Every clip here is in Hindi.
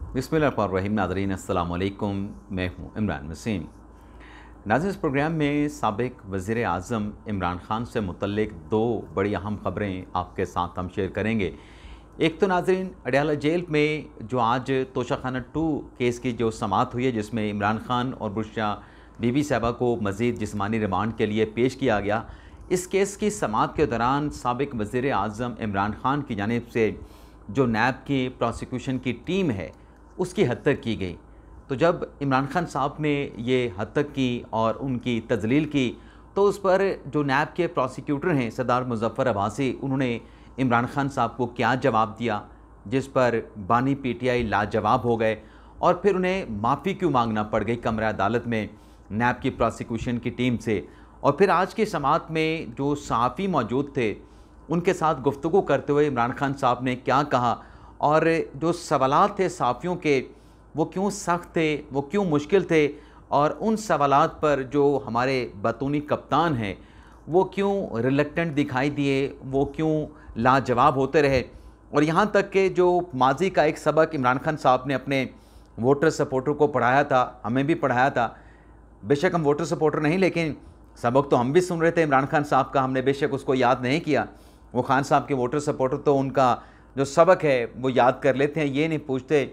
बिस्मिल्लाहिर्रहमानिर्रहीम। नाज़रीन अस्सलाम वालेकुम, मैं हूँ इमरान वसीम। नाज़रीन, इस प्रोग्राम में साबिक़ वज़ीर आज़म इमरान ख़ान से मुतल्लिक़ दो बड़ी अहम ख़बरें आपके साथ हम शेयर करेंगे। एक तो नाज़रीन, अडयाला जेल में जो आज तोशाखाना 2 केस की जो समाअत हुई है, जिसमें इमरान ख़ान और बुशरा बीबी साहिबा को मज़ीद जिस्मानी रिमांड के लिए पेश किया गया। इस केस की समाअत के दौरान साबिक़ वज़ीर आज़म इमरान ख़ान की जानिब से जो नैब की प्रोसिक्यूशन की टीम है उसकी हद तक की गई। तो जब इमरान ख़ान साहब ने ये हद तक की और उनकी तज़लील की, तो उस पर जो नैब के प्रोसिक्यूटर हैं सरदार मुज़फ़्फ़र अब्बासी, उन्होंने इमरान ख़ान साहब को क्या जवाब दिया, जिस पर बानी पीटीआई लाजवाब हो गए और फिर उन्हें माफ़ी क्यों मांगना पड़ गई कमरा अदालत में नैब की प्रोसिक्यूशन की टीम से। और फिर आज की समाअत में जो सहाफ़ी मौजूद थे, उनके साथ गुफ्तगू करते हुए इमरान ख़ान साहब ने क्या कहा और जो सवालात थे सहाफ़ियों के, वो क्यों सख्त थे, वो क्यों मुश्किल थे, और उन सवालात पर जो हमारे बतूनी कप्तान हैं वो क्यों रिलक्टेंट दिखाई दिए, वो क्यों लाजवाब होते रहे। और यहाँ तक कि जो माजी का एक सबक इमरान ख़ान साहब ने अपने वोटर सपोर्टर को पढ़ाया था, हमें भी पढ़ाया था। बेशक हम वोटर सपोर्टर नहीं, लेकिन सबक तो हम भी सुन रहे थे इमरान ख़ान साहब का, हमने बेशक उसको याद नहीं किया। वो ख़ान साहब के वोटर सपोर्टर तो उनका जो सबक है वो याद कर लेते हैं, ये नहीं पूछते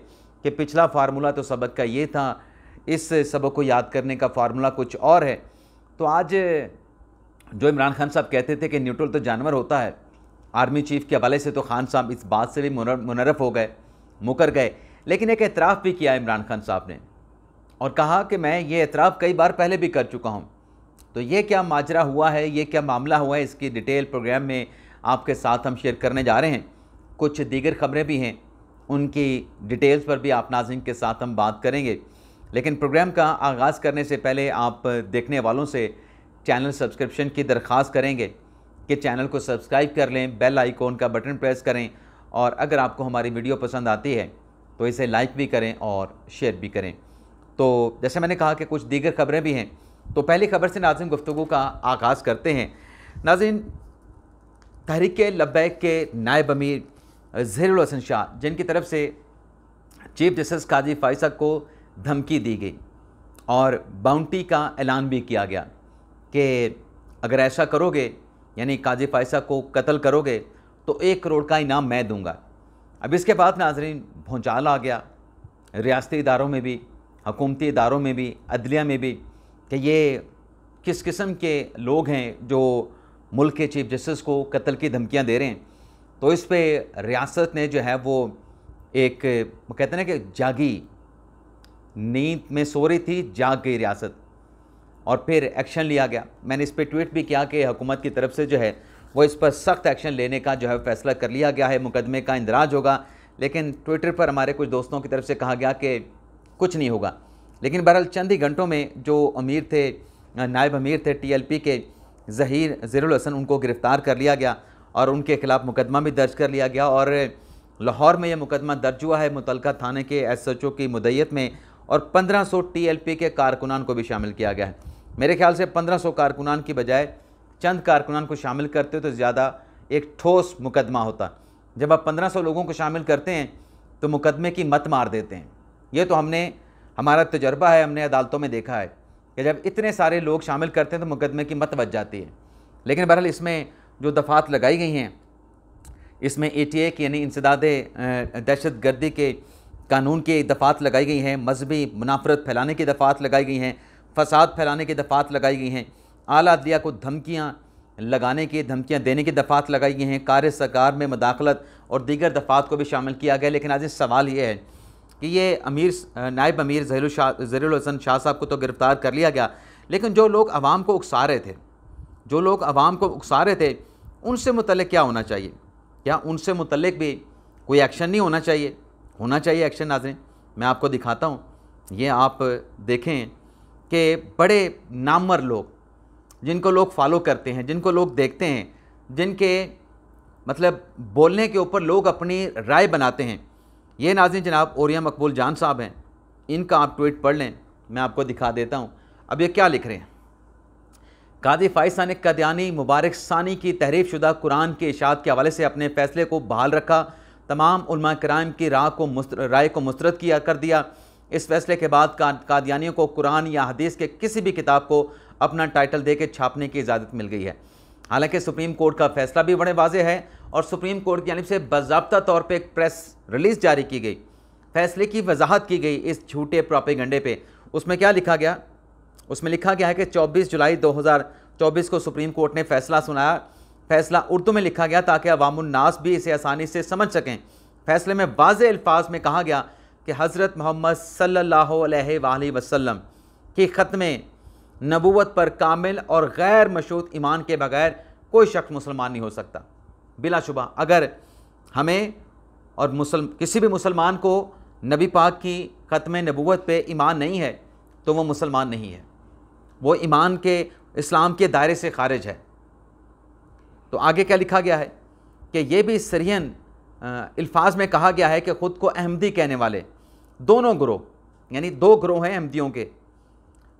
कि पिछला फार्मूला तो सबक का ये था, इस सबक को याद करने का फार्मूला कुछ और है। तो आज जो इमरान ख़ान साहब कहते थे कि न्यूट्रल तो जानवर होता है, आर्मी चीफ़ के हवाले से तो ख़ान साहब इस बात से भी मुनर्रफ हो गए, मुकर गए। लेकिन एक एतराफ़ भी किया इमरान ख़ान साहब ने और कहा कि मैं ये एतराफ़ कई बार पहले भी कर चुका हूँ। तो ये क्या माजरा हुआ है, ये क्या मामला हुआ है, इसकी डिटेल प्रोग्राम में आपके साथ हम शेयर करने जा रहे हैं। कुछ दीगर ख़बरें भी हैं, उनकी डिटेल्स पर भी आप नाज़रीन के साथ हम बात करेंगे। लेकिन प्रोग्राम का आगाज़ करने से पहले आप देखने वालों से चैनल सब्सक्रिप्शन की दरख्वास्त करेंगे कि चैनल को सब्सक्राइब कर लें, बेल आइकॉन का बटन प्रेस करें और अगर आपको हमारी वीडियो पसंद आती है तो इसे लाइक भी करें और शेयर भी करें। तो जैसे मैंने कहा कि कुछ दीगर ख़बरें भी हैं, तो पहली ख़बर से नाज़रीन गुफ्तगू का आगाज़ करते हैं। नाज़रीन, तहरीक लब्बैक के नायब अमीर ज़हीरुल हसन शाह, जिनकी तरफ से चीफ जस्टिस काजी फ़ाइज़ को धमकी दी गई और बाउंटी का ऐलान भी किया गया कि अगर ऐसा करोगे, यानी काजी फ़ाइज़ को कत्ल करोगे, तो 1 करोड़ का इनाम मैं दूंगा। अब इसके बाद नाज़रीन भूचाल आ गया रियासती इदारों में भी, हुकूमती इदारों में भी, अदलिया में भी, कि ये किस किस्म के लोग हैं जो मुल्क के चीफ जस्टिस को कत्ल की धमकियां दे रहे हैं। तो इस पे रियासत ने जो है वो एक, कहते हैं ना कि जागी, नींद में सो रही थी, जाग गई रियासत और फिर एक्शन लिया गया। मैंने इस पे ट्वीट भी किया कि हुकूमत की तरफ से जो है वो इस पर सख्त एक्शन लेने का जो है फैसला कर लिया गया है, मुकदमे का इंदराज होगा। लेकिन ट्विटर पर हमारे कुछ दोस्तों की तरफ से कहा गया कि कुछ नहीं होगा। लेकिन बहरहाल चंद ही घंटों में जो अमीर थे, नायब अमीर थे TLP के ज़हीरुल हसन, उनको गिरफ़्तार कर लिया गया और उनके ख़िलाफ़ मुकदमा भी दर्ज कर लिया गया और लाहौर में यह मुकदमा दर्ज हुआ है मुतलका थाने के SHO की मुद्दत में और 1500 TLP के कारकुनान को भी शामिल किया गया है। मेरे ख्याल से 1500 कारकुनान की बजाय चंद कारकुनान को शामिल करते तो ज़्यादा एक ठोस मुकदमा होता। जब आप 1500 लोगों को शामिल करते हैं तो मुकदमे की मत मार देते हैं। ये तो हमारा तजर्बा है, हमने अदालतों में देखा है कि जब इतने सारे लोग शामिल करते हैं तो मुकदमे की मत बच जाती है। लेकिन बहरहाल इसमें जो दफ़ात लगाई गई हैं, इसमें ATA की यानी इंसदाद दहशत गर्दी के कानून की दफ़ात लगाई गई हैं, मजहबी मुनाफरत फैलाने की दफ़ात लगाई गई हैं, फसाद फैलाने की दफ़ात लगाई गई हैं, आला अदलिया को धमकियाँ लगाने की, धमकियाँ देने की दफ़ात लगाई गई हैं, कार्य सरकार में मदाखलत और दीगर दफ़ात को भी शामिल किया गया। लेकिन आज सवाल ये है कि ये नायब अमीर ज़हीरुल हसन शाह साहब को तो गिरफ़्तार कर लिया गया, लेकिन जो लोग आवाम को उकसा रहे थे, उनसे मुतल्लिक़ क्या होना चाहिए? क्या उनसे मुतल्लिक़ भी कोई एक्शन नहीं होना चाहिए? होना चाहिए एक्शन। नाज़रीन, मैं आपको दिखाता हूँ, ये आप देखें कि बड़े नामवर लोग, जिनको लोग फॉलो करते हैं, जिनको लोग देखते हैं, जिनके मतलब बोलने के ऊपर लोग अपनी राय बनाते हैं, ये नाज़रीन जनाब ओरिया मकबूल जान साहब हैं। इनका आप ट्वीट पढ़ लें, मैं आपको दिखा देता हूँ। अब ये क्या लिख रहे हैं? काजी फ़ाइज़ ने कदियानी मुबारक सानी की तहरीफ शुदा कुरान के इशात के हवाले से अपने फ़ैसले को बहाल रखा तमाम उलमा कराम की राय को मुस्तरद कर दिया। इस फैसले के बाद कादियानियों को कुरान या हदीस के किसी भी किताब को अपना टाइटल देकर छापने की इजाज़त मिल गई है। हालांकि सुप्रीम कोर्ट का फैसला भी बड़े वाज़ेह है और सुप्रीम कोर्ट की जानिब से बाज़ाब्ता तौर पे एक प्रेस रिलीज़ जारी की गई, फैसले की वजाहत की गई इस झूठे प्रोपेगेंडे पे। उसमें क्या लिखा गया? उसमें लिखा गया है कि 24 जुलाई 2024 को सुप्रीम कोर्ट ने फैसला सुनाया। फैसला उर्दू में लिखा गया ताकि अवामुन्नास भी इसे आसानी से समझ सकें। फैसले में वाज़ेह अल्फाज में कहा गया कि हज़रत मोहम्मद सल्लल्लाहु अलैहि वसल्लम की ख़त्म नबूवत पर कामिल और गैर मशरूत ईमान के बगैर कोई शख्स मुसलमान नहीं हो सकता। बिलाशुबा अगर हमें और किसी भी मुसलमान को नबी पाक की ख़त्म नबूवत पे ईमान नहीं है तो वो मुसलमान नहीं है, वो ईमान के इस्लाम के दायरे से खारिज है। तो आगे क्या लिखा गया है कि ये भी सरियन अल्फाज में कहा गया है कि ख़ुद को अहमदी कहने वाले दोनों ग्रोह, यानी दो ग्रोह हैं अहमदियों के,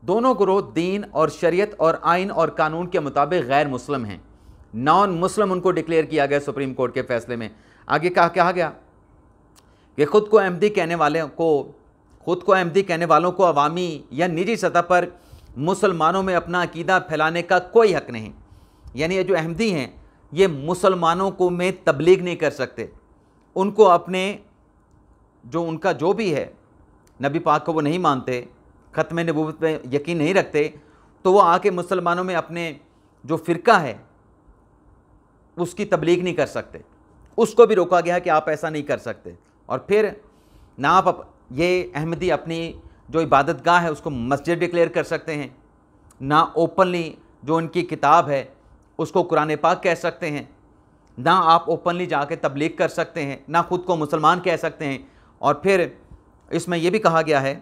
दोनों ग्रोह दीन और शरीयत और आइन और कानून के मुताबिक गैर मुस्लिम हैं, नॉन मुस्लिम उनको डिक्लेयर किया गया सुप्रीम कोर्ट के फैसले में। आगे कहा गया कि ख़ुद को अहमदी कहने वालों को अवामी या निजी सतह पर मुसलमानों में अपना अकीदा फैलाने का कोई हक़ नहीं। यानी ये जो अहमदी हैं ये मुसलमानों को में तबलीग नहीं कर सकते, उनको अपने जो उनका जो भी है नबी पाक को वो नहीं मानते, ख़त्म नबूवत पे यकीन नहीं रखते, तो वो आके मुसलमानों में अपने जो फ़िरका है उसकी तबलीग नहीं कर सकते। उसको भी रोका गया कि आप ऐसा नहीं कर सकते। और फिर ना आप ये अहमदी अपनी जो इबादत गाह है उसको मस्जिद डिक्लेयर कर सकते हैं, ना ओपनली जो उनकी किताब है उसको कुरान पाक कह सकते हैं, ना आप ओपनली जाके तबलीग कर सकते हैं, ना ख़ुद को मुसलमान कह सकते हैं। और फिर इसमें यह भी कहा गया है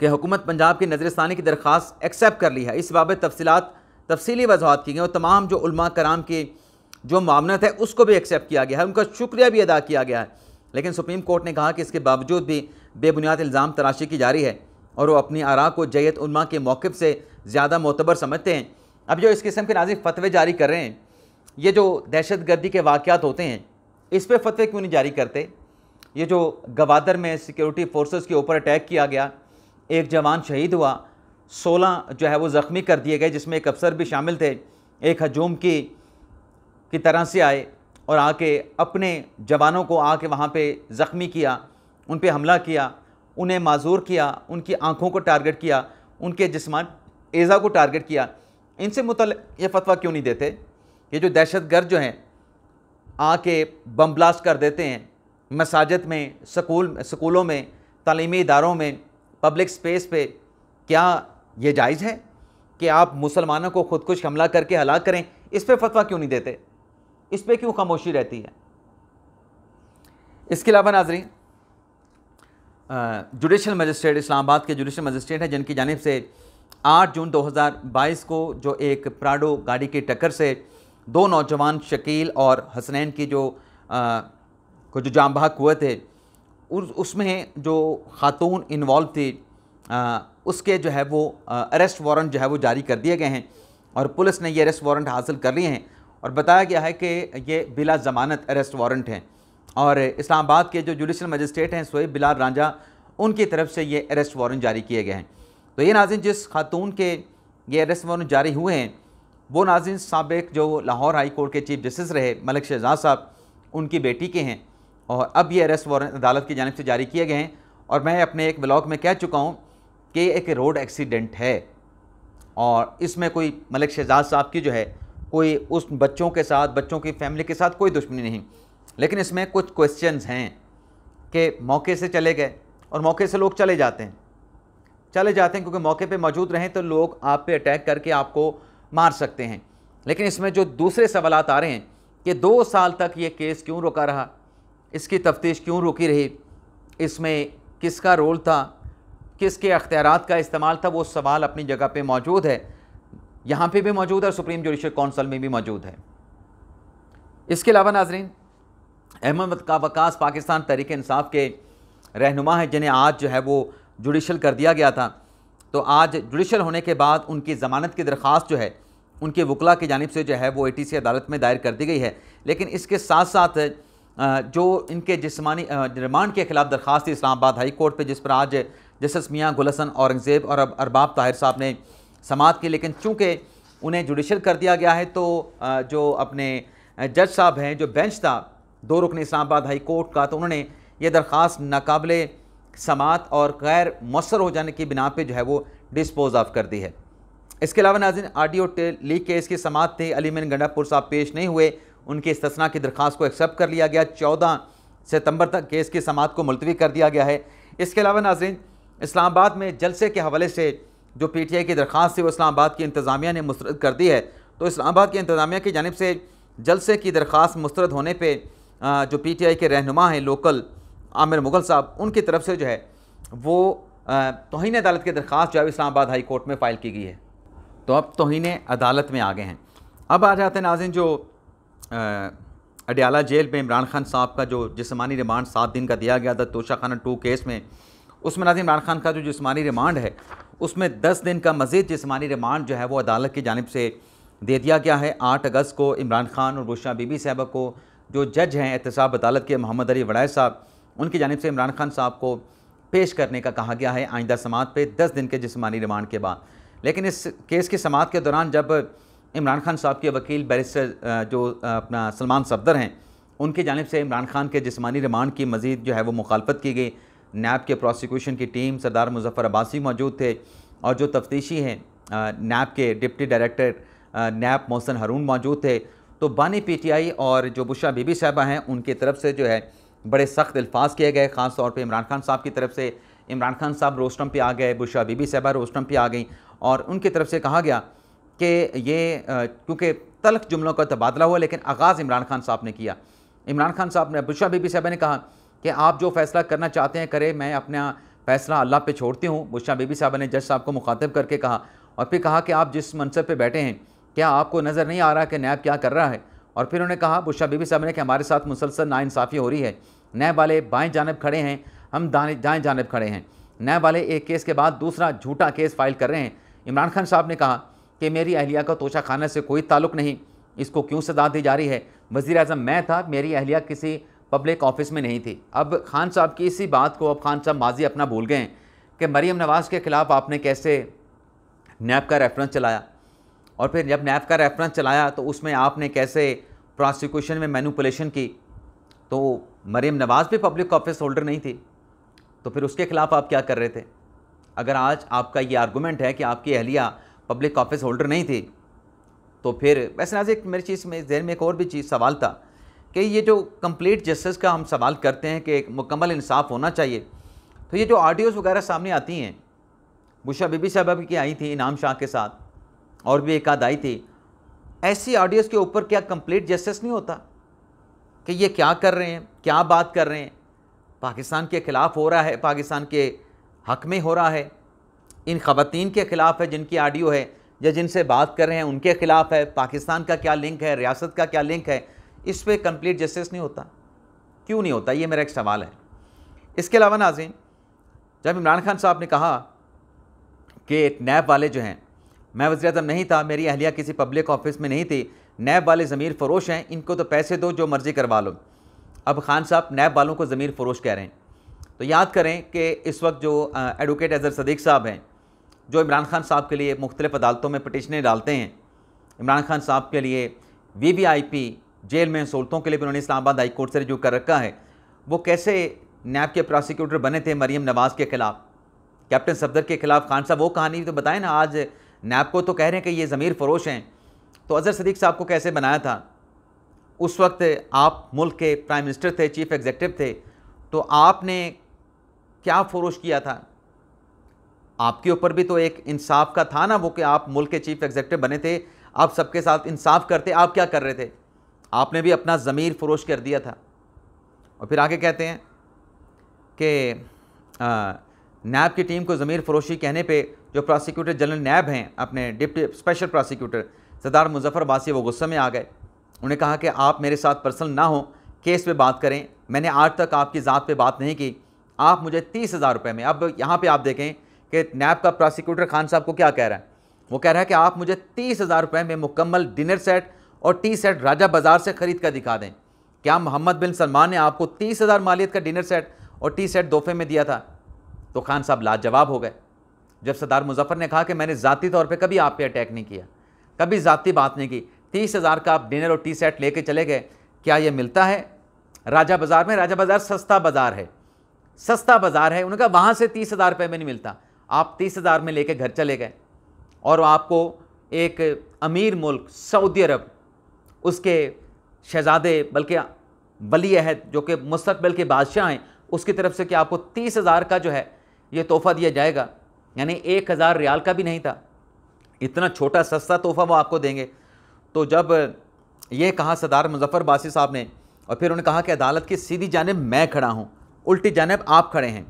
कि हुकूमत पंजाब की नज़रसानी की दरख्वास्त एक्सेप्ट कर ली है। इस बाबत तफसीली वजाहत की गई और तमाम जो उलमा कराम की जो मामनत है उसको भी एक्सेप्ट किया गया है, उनका शुक्रिया भी अदा किया गया है। लेकिन सुप्रीम कोर्ट ने कहा कि इसके बावजूद भी बेबुनियाद इल्ज़ाम तराशी की जारी है और वो अपनी आरा को जयत उलमा के मौक़िफ़ से ज़्यादा मोतबर समझते हैं। अब जो इस किस्म के नाज़िम फतवे जारी कर रहे हैं, ये जो दहशत गर्दी के वाक़यात होते हैं इस पर फतवे क्यों नहीं जारी करते? ये जो गवादर में सिक्योरिटी फोर्सेस के ऊपर अटैक किया गया, एक जवान शहीद हुआ, 16 जो है वो ज़ख्मी कर दिए गए, जिसमें एक अफसर भी शामिल थे। एक हजूम की तरह से आए और आके अपने जवानों को आके वहाँ पे ज़ख्मी किया, उन पे हमला किया, उन्हें माजूर किया, उनकी आँखों को टारगेट किया, उनके जिस्मानी एज़ा को टारगेट किया। इनसे मुतल्लिक़ ये फतवा क्यों नहीं देते? ये जो दहशतगर्द जो हैं आके बम ब्लास्ट कर देते हैं मसाजिद में, स्कूलों में, तालीमी इदारों में, पब्लिक स्पेस पे, क्या ये जायज़ है कि आप मुसलमानों को खुदकुश हमला करके हलाक करें? इस पर फतवा क्यों नहीं देते? इस पर क्यों खामोशी रहती है? इसके अलावा नाज़रीन, जुडिशल मजिस्ट्रेट इस्लामाबाद के जुडिशल मजिस्ट्रेट हैं जिनकी जानिब से 8 जून 2022 को जो एक प्राडो गाड़ी की टक्कर से दो नौजवान शकील और हसनैन की जो जाम बहक हुए थे, उसमें जो खातून इन्वॉल्व थी उसके जो है वो अरेस्ट वारंट जो है वो जारी कर दिए गए हैं और पुलिस ने ये अरेस्ट वारंट हासिल कर लिए हैं और बताया गया है कि ये बिला ज़मानत अरेस्ट वारंट हैं। और इस्लामाबाद के जो जुडिशल मजिस्ट्रेट हैं सोहेब बिलाल रांझा, उनकी तरफ से ये अरेस्ट वारंट जारी किए गए हैं। तो ये नाज़रीन जिस खातून के ये अरेस्ट वारंट जारी हुए हैं वो नाज़रीन साबिक जो लाहौर हाई कोर्ट के चीफ जस्टिस रहे मलिक शहजाद साहब, उनकी बेटी के हैं और अब ये अरेस्ट वारंट अदालत की जानिब से जारी किए गए हैं। और मैं अपने एक ब्लॉग में कह चुका हूँ कि एक रोड एक्सीडेंट है और इसमें कोई मलिक शहजाद साहब की जो है कोई उस बच्चों के साथ, बच्चों की फैमिली के साथ कोई दुश्मनी नहीं, लेकिन इसमें कुछ क्वेश्चंस हैं कि मौके से चले गए और मौके से लोग चले जाते हैं क्योंकि मौके पे मौजूद रहें तो लोग आप पे अटैक करके आपको मार सकते हैं। लेकिन इसमें जो दूसरे सवालात आ रहे हैं कि 2 साल तक ये केस क्यों रुका रहा, इसकी तफ्तीश क्यों रुकी रही, इसमें किसका रोल था, किसके अख्तियारात का इस्तेमाल था, वो सवाल अपनी जगह पे मौजूद है, यहाँ पे भी मौजूद है और सुप्रीम जुडिशल काउंसिल में भी मौजूद है। इसके अलावा नाजरीन, अहमद वकास पाकिस्तान तहरीक इंसाफ के रहनुमा हैं जिन्हें आज जो है वो जुडिशल कर दिया गया था। तो आज जुडिशल होने के बाद उनकी ज़मानत की दरख्वास्त जो है उनके वकला की जानिब से जो है वो ATC अदालत में दायर कर दी गई है। लेकिन इसके साथ साथ जो इनके जिस्मानी रिमांड के ख़िलाफ़ दरख्वास्त थी इस्लामाबाद हाई कोर्ट पे, जिस पर आज जस्टिस मियां गुल हसन औरंगज़ेब और अरबाब ताहिर साहब ने समाअत की, लेकिन चूँकि उन्हें जुडिशल कर दिया गया है तो जो अपने जज साहब हैं, जो बेंच था 2 रुकनी इस्लामाबाद हाई कोर्ट का, तो उन्होंने ये दरख्वास्त नाकाबिले समाअत और गैर मौसर हो जाने की बिना पे जो है वो डिस्पोज ऑफ कर दी है। इसके अलावा नाज़रीन, ऑडियो लीक केस की समाअत थी, अली मीन गंडापुर साहब पेश नहीं हुए, उनकी इस्तिस्ना की दरख्वास्त को एक्सेप्ट कर लिया गया। 14 सितंबर तक केस की समाअत को मुलतवी कर दिया गया है। इसके अलावा नाज़रीन, इस्लामाबाद में जलसे के हवाले से जो PTI की दरख्वास्त थी वो इस्लामाबाद की इंतज़ामिया ने मुस्तरद कर दी है। तो इस्लामाबाद की इंतज़ामिया की जानिब से जलसे की दरख्वास्त मुस्तरद होने पर जो PTI के रहनुमा हैं लोकल आमिर मुग़ल साहब, उनकी तरफ से जो है वो तौहीन अदालत की दरख्वास्त जो है इस्लामाबाद हाई कोर्ट में फ़ाइल की गई है। तो अब तौहीन अदालत में आ गए हैं। अब आ जाते हैं नाज़रीन, जो अडियाला जेल में इमरान खान साहब का जो जिस्मानी रिमांड 7 दिन का दिया गया था तोशाखाना 2 केस में, उसमें नाज़रीन इमरान खान का जो जिस्मानी रिमांड है उसमें 10 दिन का मज़ीद जिस्मानी रिमांड जो है वो अदालत की जानिब से दे दिया गया है। 8 अगस्त को इमरान खान और बुशरा बीबी साहबा को जो जज हैं एहतसाब अदालत के मोहम्मद अली वड़ाई साहब, उनकी जानिब से इमरान खान साहब को पेश करने का कहा गया है आइंदा समाअत पे 10 दिन के जिस्मानी रिमांड के बाद। लेकिन इस केस की समाअत के दौरान जब इमरान खान साहब के वकील बैरिस्टर जो अपना सलमान सफदर हैं, उनकी जानिब से इमरान खान के जिस्मानी रिमांड की मज़ीद जो है वो मुखालफत की गई। नैब के प्रोसिक्यूशन की टीम सरदार मुजफ्फर अब्बासी मौजूद थे और जो तफ्तीशी हैं नैब के डिप्टी डायरेक्टर नैब मोहसिन हारून मौजूद थे। तो बानी PTI और जो बुशरा बीबी साहबा हैं उनकी तरफ से जो है बड़े सख्त अल्फाज किए गए, ख़ास तौर पे इमरान खान साहब की तरफ से। इमरान खान साहब रोस्टम पे आ गए, बुशरा बीबी साहबा रोस्टम पे आ गई और उनकी तरफ से कहा गया कि ये क्योंकि तल्ख जुमलों का तबादला हुआ लेकिन आगाज़ इमरान खान साहब ने किया। इमरान खान साहब ने, बुशरा बीबी साहबा ने कहा कि आप जो फ़ैसला करना चाहते हैं करें, मैं अपना फ़ैसला अल्लाह पे छोड़ती हूँ। बुशरा बीबी साहबा ने जज साहब को मुखातिब करके कहा और फिर कहा कि आप जिस मनसब पे बैठे हैं क्या आपको नज़र नहीं आ रहा कि नैब क्या कर रहा है। और फिर उन्होंने कहा, बुशरा बीबी साहब ने, कि हमारे साथ मुसलसल नाइंसाफ़ी हो रही है। नैब वाले बाएँ जानिब खड़े हैं, हम दाएँ जानिब खड़े हैं। नैब वाले एक केस के बाद दूसरा झूठा केस फाइल कर रहे हैं। इमरान खान साहब ने कहा कि मेरी अहलिया का तोशा खाना से कोई ताल्लुक़ नहीं, इसको क्यों सजा दी जा रही है। वज़ीर आज़म मैं था, मेरी अहलिया किसी पब्लिक ऑफिस में नहीं थी। अब खान साहब की इसी बात को अब खान साहब माजी अपना भूल गए हैं कि मरीम नवाज़ के ख़िलाफ़ आपने कैसे नैब का रेफरेंस चलाया और फिर जब नैब का रेफरेंस चलाया तो उसमें आपने कैसे प्रोसिक्यूशन में मैनिपुलेशन की। तो मरीम नवाज़ भी पब्लिक ऑफिस होल्डर नहीं थी, तो फिर उसके ख़िलाफ़ आप क्या कर रहे थे। अगर आज आपका ये आर्गूमेंट है कि आपकी अहलिया पब्लिक ऑफिस होल्डर नहीं थी, तो फिर वैसे नाज़रीन मेरी चीज़ में जहन में एक और भी चीज़ सवाल था कि ये जो कंप्लीट जस्टिस का हम सवाल करते हैं कि एक मुकम्मल इंसाफ होना चाहिए, तो ये जो ऑडियोज़ वगैरह सामने आती हैं, बुशरा बीबी साहबा की आई थी इनाम शाह के साथ और भी एक आध आई थी, ऐसी ऑडियोज़ के ऊपर क्या कंप्लीट जस्टिस नहीं होता कि ये क्या कर रहे हैं, क्या बात कर रहे हैं, पाकिस्तान के ख़िलाफ़ हो रहा है, पाकिस्तान के हक़ में हो रहा है, इन ख़वातीन के ख़िलाफ़ है जिनकी ऑडियो है या जिनसे बात कर रहे हैं उनके ख़िलाफ़ है, पाकिस्तान का क्या लिंक है, रियासत का क्या लिंक है, इस पर कंप्लीट जस्टिस नहीं होता। क्यों नहीं होता, ये मेरा एक सवाल है। इसके अलावा नाज़रीन, जब इमरान खान साहब ने कहा कि नैब वाले जो हैं, मैं वज़ीर-ए-आज़म नहीं था, मेरी अहलिया किसी पब्लिक ऑफिस में नहीं थी, नैब वाले ज़मीर फ़रोश हैं, इनको तो पैसे दो जो मर्ज़ी करवा लो। अब खान साहब नैब वालों को ज़मीर फ़रोश कह रहे हैं। तो याद करें कि इस वक्त जो एडवोकेट अज़हर सदीक़ साहब हैं, जो इमरान खान साहब के लिए मुख्तलिफ़ अदालतों में पटिशनें डालते हैं, इमरान खान साहब के लिए VVIP जेल में सहूलतों के लिए भी उन्होंने इस्लामाबाद हाई कोर्ट से रिजू कर रखा है। वो कैसे नैब के प्रोसिक्यूटर बने थे मरीम नवाज़ के ख़िलाफ़, कैप्टन सफदर के ख़िलाफ़। खान साहब वो कहानी तो बताएं ना। आज नैब को तो कह रहे हैं कि ये ज़मीर फ़रोश हैं, तो अज़हर सदीक़ साहब को कैसे बनाया था। उस वक्त आप मुल्क के प्राइम मिनिस्टर थे, चीफ़ एग्जीक्यूटिव थे, तो आपने क्या फ़रोश किया था। आपके ऊपर भी तो एक इंसाफ का था ना वो, कि आप मुल्क के चीफ़ एग्जीक्यूटिव बने थे, आप सबके साथ इंसाफ करते। आप क्या कर रहे थे, आपने भी अपना ज़मीर फ़रोश कर दिया था। और फिर आगे कहते हैं कि नैब की टीम को ज़मीर फ़रोशी कहने पे जो प्रोसिक्यूटर जनरल नैब हैं, अपने डिप्टी स्पेशल प्रोसिक्यूटर सरदार मुजफ्फर अब्बासी, वो गुस्से में आ गए। उन्हें कहा कि आप मेरे साथ पर्सनल ना हो, केस पे बात करें। मैंने आज तक आपकी ज़ात पे बात नहीं की, आप मुझे 30,000 रुपये में। अब यहाँ पे आप देखें कि नैब का प्रोसिक्यूटर खान साहब को क्या कह रहा है। वो कह रहा है कि आप मुझे 30,000 रुपये में मुकम्मल डिनर सेट और टी सेट राजा बाज़ार से ख़रीद कर दिखा दें। क्या मोहम्मद बिन सलमान ने आपको 30,000 मालियत का डिनर सेट और टी सेट तोहफे में दिया था? तो खान साहब लाजवाब हो गए। जब सरदार मुजफ्फर ने कहा कि मैंने ज़ाती तौर पे कभी आप पे अटैक नहीं किया, कभी ज़ाती बात नहीं की, 30,000 का आप डिनर और टी सेट लेके चले गए, क्या ये मिलता है राजा बाज़ार में? राजा बाज़ार सस्ता बाज़ार है, सस्ता बाज़ार है। उन्होंने कहा वहाँ से 30,000 रुपये में नहीं मिलता। आप 30,000 में लेके घर चले गए और आपको एक अमीर मुल्क सऊदी अरब, उसके शहज़ादे बल्कि वली अहद जो कि मुस्तकबिल के बादशाह हैं, उसकी तरफ से कि आपको 30,000 का जो है ये तोहफ़ा दिया जाएगा, यानी 1,000 रियाल का भी नहीं था, इतना छोटा सस्ता तोहफ़ा वो आपको देंगे। तो जब ये कहा सरदार मुजफ्फर बासी साहब ने, और फिर उन्होंने कहा कि अदालत की सीधी जानिब मैं खड़ा हूँ, उल्टी जानिब आप खड़े हैं,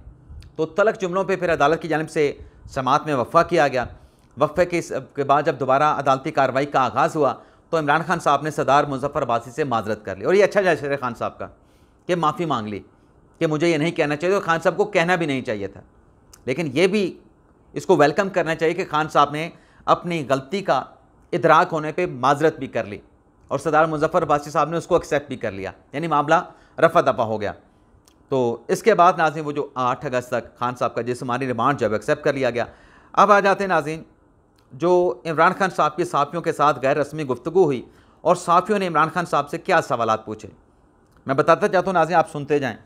तो तलक जुमलों पे फिर अदालत की जानिब से समाअत में वफ़ा किया गया। वफ़े के बाद जब दोबारा अदालती कार्रवाई का आगाज़ हुआ तो इमरान खान साहब ने सरदार मुजफ्फर बासी से माजरत कर ली, और ये अच्छा जैसे है खान साहब का कि माफ़ी मांग ली कि मुझे ये नहीं कहना चाहिए, और खान साहब को कहना भी नहीं चाहिए था। लेकिन ये भी इसको वेलकम करना चाहिए कि खान साहब ने अपनी गलती का इदराक होने पे माजरत भी कर ली, और सरदार मुजफ्फर बासी साहब ने उसको एक्सेप्ट भी कर लिया, यानी मामला रफा दफा हो गया। तो इसके बाद नाज़रीन वो जो 8 अगस्त तक खान साहब का जिस्मानी रिमांड जब एक्सेप्ट कर लिया गया। अब आ जाते हैं नाज़रीन, जो इमरान खान साहब के साफ़ियों के साथ गैर रस्मी गुफ्तगू हुई और साफ़ियों ने इमरान खान साहब से क्या सवालात पूछे, मैं बताता चाहता हूँ नाज़रीन, आप सुनते जाएँ।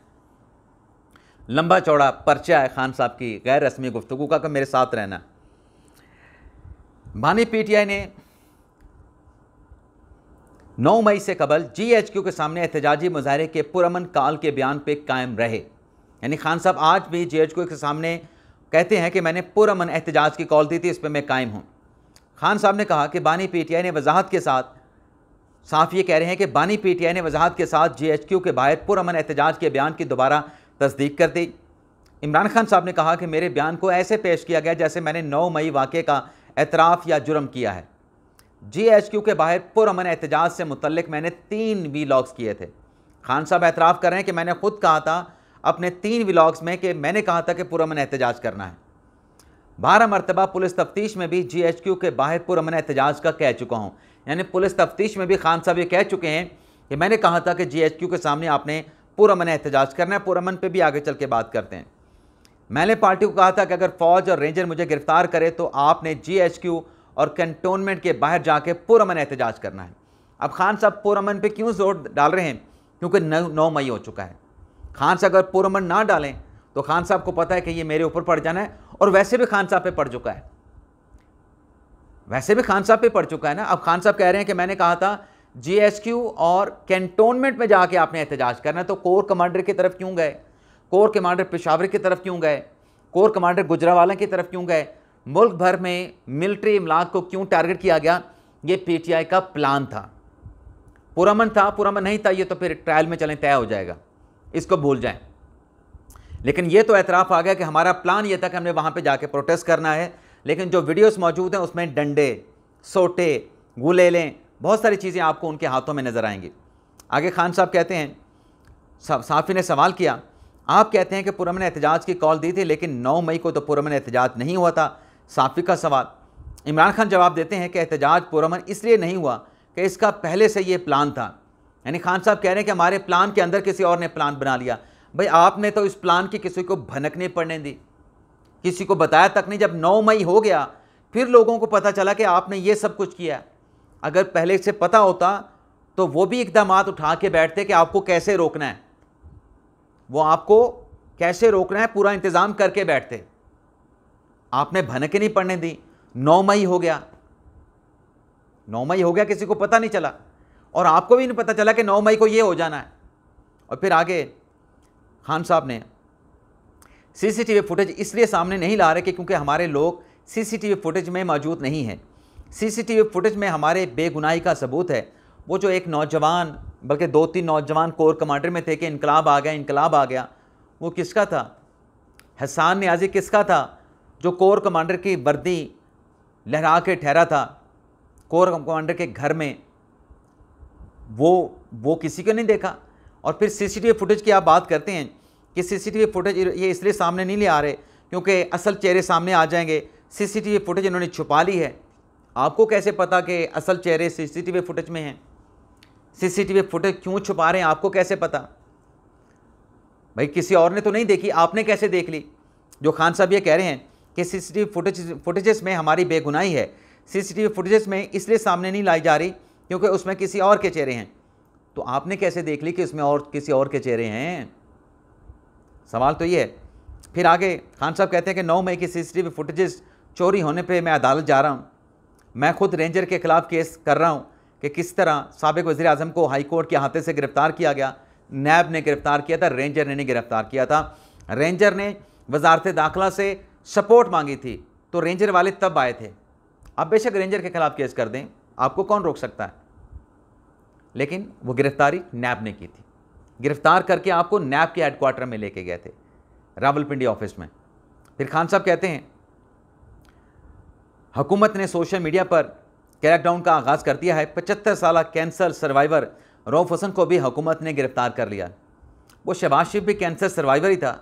लंबा चौड़ा पर्चा है खान साहब की गैर रस्मी गुफ्तगू का, मेरे साथ रहना। बानी पीटीआई ने 9 मई से कबल GHQ के सामने एहतजाजी मुजाहरे के पुरअमन काल के बयान पे कायम रहे, यानी खान साहब आज भी GHQ के सामने कहते हैं कि मैंने पुरअमन एहतजाज की कॉल दी थी, इस पर मैं कायम हूँ। खान साहब ने कहा कि बानी पीटीआई ने वजाहत के साथ, साफ ये कह रहे हैं कि बानी पीटीआई ने वजाहत के साथ GHQ के बाहर पुरअमन एहतजाज के बयान की दोबारा तस्दीक कर दी। इमरान खान साहब ने कहा कि मेरे बयान को ऐसे पेश किया गया जैसे मैंने 9 मई वाक़े का एतराफ़ या जुर्म किया है। GHQ के बाहर पुरअमन एहतजाज से मुतल्लिक मैंने 3 वीलॉग्स किए थे। खान साहब एतराफ़ कर रहे हैं कि मैंने खुद कहा था अपने 3 वीलॉग्स में कि मैंने कहा था कि पुरअमन एहतजाज करना है। 12 मरतबा पुलिस तफ्तीश में भी GHQ के बाहर पुरअमन एहतजाज का कह चुका हूँ, यानी पुलिस तफ्तीश में भी खान साहब ये कह चुके हैं कि मैंने कहा था कि GHQ के सामने आपने पुरअमन एहतजाज करना है। पुरअमन पे भी आगे चल के बात करते हैं। मैंने पार्टी को कहा था कि अगर फ़ौज और रेंजर मुझे गिरफ्तार करे तो आपने GHQ और कैंटोनमेंट के बाहर जाके पुरअमन एहतजाज करना है। अब खान साहब पुरअमन पे क्यों जोर डाल रहे हैं? क्योंकि 9 मई हो चुका है। खान साहब अगर पुरअमन ना डालें तो खान साहब को पता है कि ये मेरे ऊपर पड़ जाना है, और वैसे भी खान साहब पे पड़ चुका है, वैसे भी खान साहब पे पड़ चुका है ना। अब खान साहब कह रहे हैं कि मैंने कहा था GHQ और कैंटोनमेंट में जाके आपने एहतजाज करना है, तो कोर कमांडर की तरफ क्यों गए? कोर कमांडर पेशावर की तरफ क्यों गए? कोर कमांडर गुजरावाला की तरफ क्यों गए? मुल्क भर में मिलिट्री इमलाक को क्यों टारगेट किया गया? ये PTI का प्लान था। पुरअमन था, पुरअमन नहीं था, ये तो फिर ट्रायल में चलें तय हो जाएगा, इसको भूल जाएं। लेकिन ये तो एतराफ़ आ गया कि हमारा प्लान ये था कि हमने वहाँ पे जाके प्रोटेस्ट करना है। लेकिन जो वीडियोस मौजूद हैं उसमें डंडे, सोटे, गुलेलें, बहुत सारी चीज़ें आपको उनके हाथों में नज़र आएंगी। आगे खान साहब कहते हैं, साफ़ी ने सवाल किया, आप कहते हैं कि पुरअमन एहतजाज की कॉल दी थी, लेकिन 9 मई को तो पुरअमन एहतजाज नहीं हुआ था। साफ़ी का सवाल। इमरान खान जवाब देते हैं कि एहतजाज पुरअमन इसलिए नहीं हुआ कि इसका पहले से ये प्लान था। यानी खान साहब कह रहे हैं कि हमारे प्लान के अंदर किसी और ने प्लान बना लिया। भाई आपने तो इस प्लान की किसी को भनक नहीं पड़ने दी, किसी को बताया तक नहीं। जब 9 मई हो गया फिर लोगों को पता चला कि आपने ये सब कुछ किया। अगर पहले से पता होता तो वो भी इकदाम उठा के बैठते कि आपको कैसे रोकना है, वो आपको कैसे रोकना है पूरा इंतज़ाम करके बैठते। आपने भनक नहीं पड़ने दी। 9 मई हो गया, 9 मई हो गया, किसी को पता नहीं चला, और आपको भी नहीं पता चला कि 9 मई को ये हो जाना है। और फिर आगे खान साहब ने CCTV फुटेज इसलिए सामने नहीं ला रहे कि क्योंकि हमारे लोग CCTV फुटेज में मौजूद नहीं हैं। CCTV फुटेज में हमारे बेगुनाही का सबूत है। वो जो एक नौजवान, बल्कि 2-3 नौजवान कोर कमांडर में थे कि इनकलाब आ गया, इनकलाब आ गया, वो किसका था? हसन नियाज़ी किसका था? जो कोर कमांडर की वर्दी लहरा के ठहरा था कोर कमांडर के घर में, वो किसी को नहीं देखा। और फिर CCTV फुटेज की आप बात करते हैं कि CCTV फुटेज ये इसलिए सामने नहीं ले आ रहे क्योंकि असल चेहरे सामने आ जाएंगे। CCTV फुटेज इन्होंने छुपा ली है। आपको कैसे पता कि असल चेहरे CCTV फुटेज में हैं? सीसीटीवी फुटेज क्यों छुपा रहे हैं, आपको कैसे पता? भाई किसी और ने तो नहीं देखी, आपने कैसे देख ली? जो खान साहब ये कह रहे हैं कि सीसीटीवी फुटेजेस में हमारी बेगुनाही है, सीसीटीवी फुटेजेस में इसलिए सामने नहीं लाई जा रही क्योंकि उसमें किसी और के चेहरे हैं, तो आपने कैसे देख ली कि उसमें और किसी और के चेहरे हैं? सवाल तो ये है। फिर आगे खान साहब कहते हैं कि 9 मई की सीसीटीवी फुटेजेस चोरी होने पे मैं अदालत जा रहा हूँ, मैं खुद रेंजर के खिलाफ केस कर रहा हूँ कि किस तरह साबिक वज़ीर आज़म को हाई कोर्ट के हाथे से गिरफ्तार किया गया, नैब ने गिरफ्तार किया था, रेंजर ने नहीं गिरफ्तार किया था। रेंजर ने वजारत दाखिला से सपोर्ट मांगी थी तो रेंजर वाले तब आए थे। अब बेशक रेंजर के खिलाफ केस कर दें, आपको कौन रोक सकता है, लेकिन वो गिरफ्तारी नैब ने की थी। गिरफ्तार करके आपको नैब के हेडक्वार्टर में लेके गए थे, रावलपिंडी ऑफिस में। फिर खान साहब कहते हैं हुकूमत ने सोशल मीडिया पर क्रैकडाउन का आगाज़ कर दिया है। 75 साल कैंसर सर्वाइवर रऊफ हसन को भी हुकूमत ने गिरफ्तार कर लिया। वो शहबाज शरीफ भी कैंसर सर्वाइवर ही था,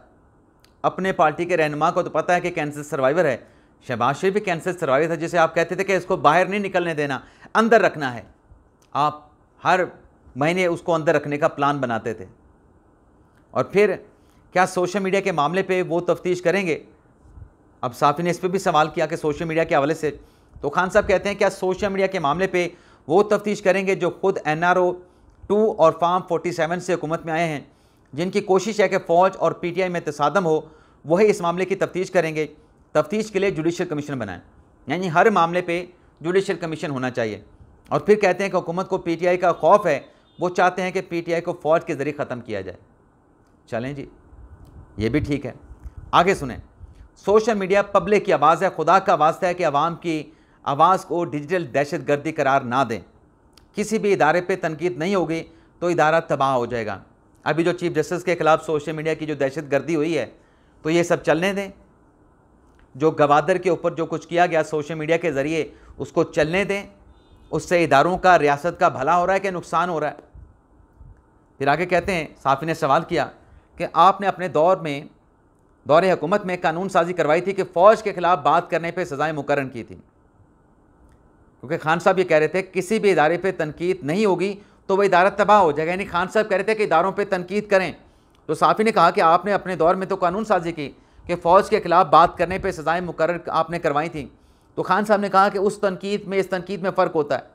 अपने पार्टी के रहनुमा को तो पता है कि कैंसर सर्वाइवर है। शहबाज शरीफ भी कैंसर सर्वाइवर था, जिसे आप कहते थे कि इसको बाहर नहीं निकलने देना, अंदर रखना है। आप हर महीने उसको अंदर रखने का प्लान बनाते थे। और फिर क्या सोशल मीडिया के मामले पे वो तफ्तीश करेंगे? अब साफ़ी ने इस पर भी सवाल किया कि सोशल मीडिया के हवाले से, तो खान साहब कहते हैं क्या सोशल मीडिया के मामले पे वो तफ्तीश करेंगे जो खुद NRO 2 और फार्म 47 से हुकूमत में आए हैं, जिनकी कोशिश है कि फ़ौज और PTI में तसादम हो, वही इस मामले की तफ्तीश करेंगे। तफ्तीश के लिए जुडिशल कमीशन बनाएं, यानी हर मामले पे जुडिशल कमीशन होना चाहिए। और फिर कहते हैं कि हुकूमत को PTI का खौफ है, वो चाहते हैं कि PTI को फ़ौज के ज़रिए ख़त्म किया जाए। चलें जी, ये भी ठीक है। आगे सुने, सोशल मीडिया पब्लिक की आवाज़ है, खुदा का वास्ता है कि आवाम की आवाज़ को डिजिटल दहशतगर्दी करार ना दें। किसी भी इदारे पे तनकीद नहीं होगी तो इदारा तबाह हो जाएगा। अभी जो चीफ जस्टिस के ख़िलाफ़ सोशल मीडिया की जो दहशतगर्दी हुई है, तो ये सब चलने दें। जो गवादर के ऊपर जो कुछ किया गया सोशल मीडिया के ज़रिए, उसको चलने दें। उससे इदारों का, रियासत का भला हो रहा है कि नुकसान हो रहा है? फिर आगे कहते हैं, साफ़ी ने सवाल किया कि आपने अपने दौरे हुकूमत में कानून साजी करवाई थी कि फ़ौज के ख़िलाफ़ बात करने पर सज़ाएँ मुकर्रर की थी, क्योंकि खान साहब ये कह रहे थे किसी भी इदारे पे तनकीद नहीं होगी तो वह इदारा तबाह हो जाएगा। यानी खान साहब कह रहे थे कि इदारों पे तनकीद करें। तो साफ़ी ने कहा कि आपने अपने दौर में तो कानून साजी की कि फ़ौज के ख़िलाफ़ बात करने पे सज़ाएँ मुकर्रर आपने करवाई थी। तो खान साहब ने कहा कि उस तनकीद में, इस तनकीद में फ़र्क होता है।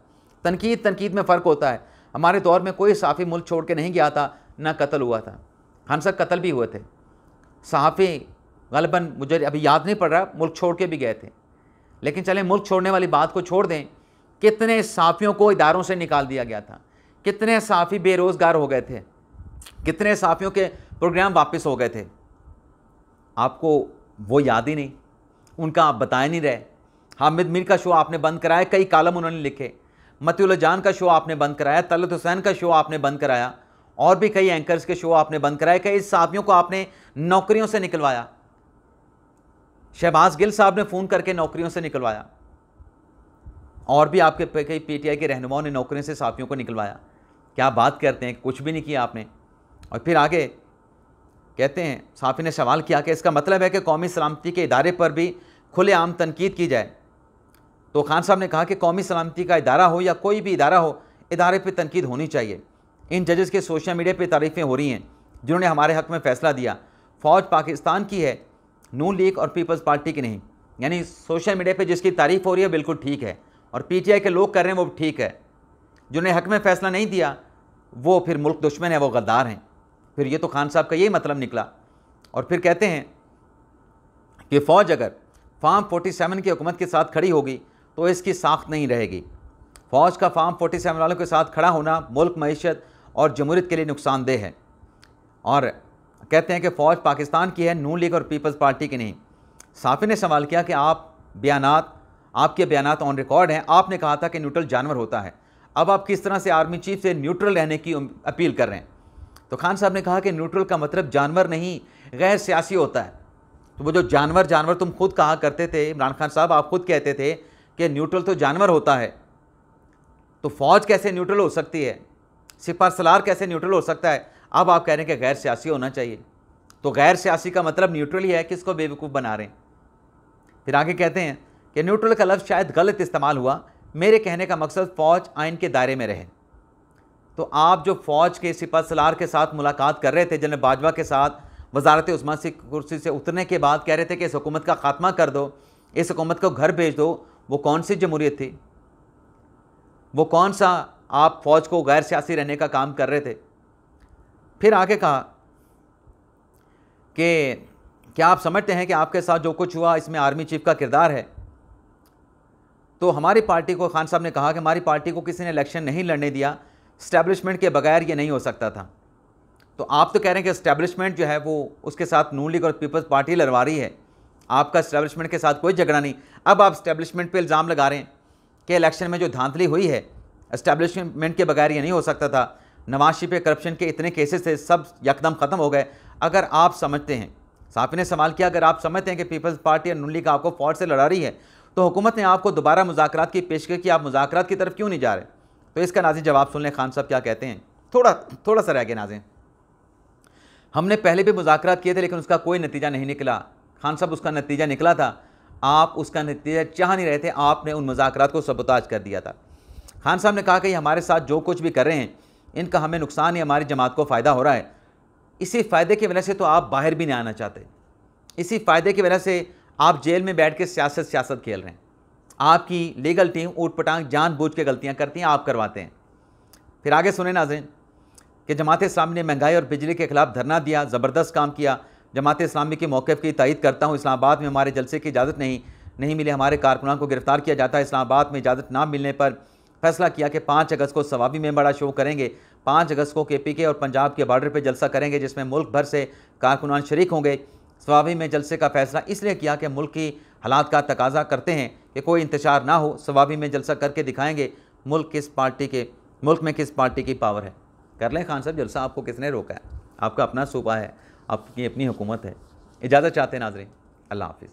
तनकीद में फ़र्क होता है। हमारे दौर में कोई सहाफ़ी मुल्क छोड़ के नहीं गया था, ना कत्ल हुआ था। खान साहब कत्ल भी हुए थे, सहाफ़ी ग़ालिबन मुझे अभी याद नहीं पड़ रहा, मुल्क छोड़ के भी गए थे। लेकिन चलें, मुल्क छोड़ने वाली बात को छोड़ दें, कितने सहाफ़ियों को इदारों से निकाल दिया गया था, कितने सहाफ़ी बेरोज़गार हो गए थे, कितने सहाफ़ियों के प्रोग्राम वापस हो गए थे। आपको वो याद ही नहीं, उनका आप बताए नहीं रहे। हामिद मीर का शो आपने बंद कराया, कई कालम उन्होंने लिखे। मतीउल्लाह जान का शो आपने बंद कराया, तलत हुसैन का शो आपने बंद कराया, और भी कई एंकर्स के शो आपने बंद कराए। कई सहाफ़ियों को आपने नौकरियों से निकलवाया। शहबाज गिल साहब ने फ़ोन करके नौकरियों से निकलवाया, और भी आपके कई PTI के रहनुमाओं ने नौकरियों से सहाफ़ियों को निकलवाया। क्या बात करते हैं, कुछ भी नहीं किया आपने। और फिर आगे कहते हैं, सहाफ़ी ने सवाल किया कि इसका मतलब है कि कौमी सलामती के इदारे पर भी खुलेआम तनकीद की जाए। तो खान साहब ने कहा कि कौमी सलामती का इदारा हो या कोई भी इदारा हो, इदारे पर तनकीद होनी चाहिए। इन जजेस के सोशल मीडिया पर तारीफ़ें हो रही हैं जिन्होंने हमारे हक़ में फ़ैसला दिया। फ़ौज पाकिस्तान की है, नून लीग और पीपल्स पार्टी की नहीं। यानी सोशल मीडिया पे जिसकी तारीफ़ हो रही है बिल्कुल ठीक है, और PTI के लोग कर रहे हैं वो ठीक है। जिन्होंने हक़ में फ़ैसला नहीं दिया वो फिर मुल्क दुश्मन है, वो गद्दार हैं। फिर ये तो खान साहब का यही मतलब निकला। और फिर कहते हैं कि फ़ौज अगर फार्म 47 की हुकूमत के साथ खड़ी होगी तो इसकी साख्त नहीं रहेगी। फ़ौज का फार्म 47 वालों के साथ खड़ा होना मुल्क, मईशत और जमहूरियत के लिए नुकसानदेह है। और कहते हैं कि फ़ौज पाकिस्तान की है, नून लीग और पीपल्स पार्टी की नहीं। साफ़ी ने सवाल किया कि आपके बयानात ऑन रिकॉर्ड हैं, आपने कहा था कि न्यूट्रल जानवर होता है, अब आप किस तरह से आर्मी चीफ से न्यूट्रल रहने की अपील कर रहे हैं? तो खान साहब ने कहा कि न्यूट्रल का मतलब जानवर नहीं, गैर सियासी होता है। तो वो जो जानवर तुम खुद कहा करते थे, इमरान खान साहब आप खुद कहते थे कि न्यूट्रल तो जानवर होता है, तो फ़ौज कैसे न्यूट्रल हो सकती है, सिपह सलार कैसे न्यूट्रल हो सकता है? अब आप कह रहे हैं कि गैर सियासी होना चाहिए। तो गैर सियासी का मतलब न्यूट्रल ही है, किसको बेवकूफ़ बना रहे हैं? फिर आगे कहते हैं कि न्यूट्रल का लफ्ज़ शायद गलत इस्तेमाल हुआ, मेरे कहने का मकसद फ़ौज आइन के दायरे में रहे। तो आप जो फ़ौज के सिपह सलार के साथ मुलाकात कर रहे थे, जनरल बाजवा के साथ, वजारत उस्मा से कुर्सी से उतरने के बाद कह रहे थे कि इस हुकूमत का खात्मा कर दो, इस हुकूमत को घर भेज दो, वो कौन सी जमहूरियत थी? वो कौन सा आप फ़ौज को गैर सियासी रहने का काम कर रहे थे? फिर आगे कहा कि क्या आप समझते हैं कि आपके साथ जो कुछ हुआ इसमें आर्मी चीफ का किरदार है? तो हमारी पार्टी को, खान साहब ने कहा कि हमारी पार्टी को किसी ने इलेक्शन नहीं लड़ने दिया, इस्टेब्लिशमेंट के बगैर ये नहीं हो सकता था। तो आप तो कह रहे हैं कि इस्टेब्लिशमेंट जो है वो उसके साथ नून लीग और पीपल्स पार्टी लड़वा रही है, आपका इस्टेब्लिशमेंट के साथ कोई झगड़ा नहीं। अब आप इस्टेब्लिशमेंट पे इल्ज़ाम लगा रहे हैं कि इलेक्शन में जो धांधली हुई है इस्टेब्लिशमेंट के बगैर ये नहीं हो सकता था। नवाज शरीफ पे करप्शन के इतने केसेस थे, सब यकदम ख़त्म हो गए। अगर आप समझते हैं, साहब ने सवाल किया, अगर आप समझते हैं कि पीपल्स पार्टी और नून लीग आपको फ़ौज से लड़ा रही है तो हुकूमत ने आपको दोबारा मुज़ाकरात की पेशकश की, आप मुज़ाकरात की तरफ क्यों नहीं जा रहे? तो इसका नाज़रीन जवाब सुन लें, खान साहब क्या कहते हैं। थोड़ा सा रह गया नाज़रीन। हमने पहले भी मुज़ाकरात किए थे लेकिन उसका कोई नतीजा नहीं निकला। खान साहब, उसका नतीजा निकला था, आप उसका नतीजा चाह नहीं रहे थे, आपने उन मुज़ाकरात को सबोताज कर दिया था। खान साहब ने कहा कि हमारे साथ जो कुछ भी कर रहे हैं इनका हमें नुकसान ही, हमारी जमात को फ़ायदा हो रहा है। इसी फ़ायदे की वजह से तो आप बाहर भी नहीं आना चाहते, इसी फ़ायदे की वजह से आप जेल में बैठ के सियासत खेल रहे हैं। आपकी लीगल टीम ऊट पटांग जानबूझ के गलतियां करती हैं, आप करवाते हैं। फिर आगे सुने नाज़रीन कि जमात इस्लामी ने महंगाई और बिजली के खिलाफ धरना दिया, ज़बरदस्त काम किया। जमात इस्लामी के मौक़िफ़ की तायीद करता हूँ। इस्लामाबाद में हमारे जलसे की इजाज़त नहीं मिली, हमारे कारकुनान को गिरफ़्तार किया जाता है। इस्लामाबाद में इजाज़त ना मिलने पर फैसला किया कि 5 अगस्त को सवाबी में बड़ा शो करेंगे। 5 अगस्त को KPK और पंजाब के बॉर्डर पर जलसा करेंगे जिसमें मुल्क भर से कारकुनान शरीक होंगे। सवाबी में जलसे का फ़ैसला इसलिए किया कि मुल्क की हालात का तकाजा करते हैं कि कोई इंतशार ना हो। सवाबी में जलसा करके दिखाएंगे मुल्क में किस पार्टी की पावर है। कर लें खान साहब जलसा, आपको किसने रोका है? आपका अपना सूबा है, आपकी अपनी हुकूमत है। इजाज़त चाहते हैं नाज़रीन, अल्लाह हाफ़िज़।